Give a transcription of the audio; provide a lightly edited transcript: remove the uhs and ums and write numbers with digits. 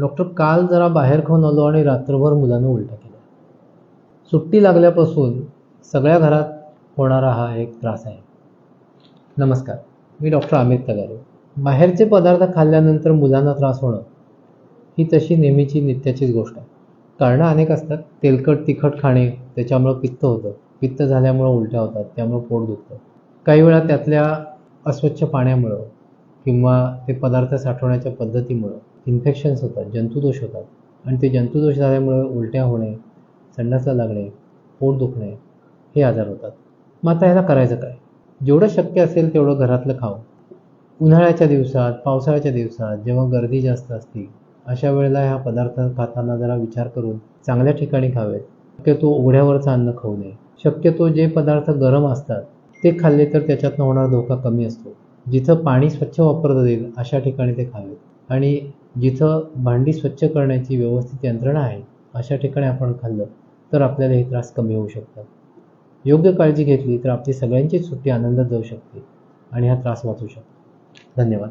Doctor, काल जरा बाहेर खाऊन आलो आणि रात्रभर मुलानं उलट्या केल्या. सुट्टी लागल्यापासून सगळ्या घरात होणारा हा एक त्रास आहे. नमस्कार, मी डॉक्टर अमित तगारे. बाहेरचे पदार्थ खाल्ल्यानंतर मुलांना त्रास होणं ही तशी नेहमीची नित्याचीच गोष्ट आहे. कारणं अनेक असतात. तेलकट तिखट खाणे, त्याच्यामुळं पित्त होतं. पित्त झाल्यामुळं उलट्या होतात, त्यामुळं पोट दुखतं. काही वेळा त्यातल्या अस्वच्छ पाण्यामुळं किंवा ते पदार्थ साठवण्याच्या पद्धतीमुळं इन्फेक्शन्स होतात, जंतुदोष होतात आणि ते जंतुदोष झाल्यामुळे उलट्या होणे, संडासला लागणे, पोट दुखणे हे आजार होतात. मग आता ह्याला करायचं काय? जेवढं शक्य असेल तेवढं घरातलं खावं. उन्हाळ्याच्या दिवसात, पावसाळ्याच्या दिवसात जेव्हा गर्दी जास्त असते, अशा वेळेला ह्या पदार्थ खाताना जरा विचार करून चांगल्या ठिकाणी खावेत. शक्यतो उघड्यावरचं अन्न खाऊ नये. शक्यतो जे पदार्थ गरम असतात ते खाल्ले तर त्याच्यातनं होणारा धोका कमी असतो. जिथं पाणी स्वच्छ वापरता येईल अशा ठिकाणी ते खावेत आणि जिथं भांडी स्वच्छ करण्याची व्यवस्थित यंत्रणा आहे अशा ठिकाणी आपण खाल्लं तर आपल्याला हे त्रास कमी होऊ शकतात. योग्य काळजी घेतली तर आपली सगळ्यांचीच सुट्टी आनंदात जाऊ शकते आणि हा त्रास वाचू शकतो. धन्यवाद.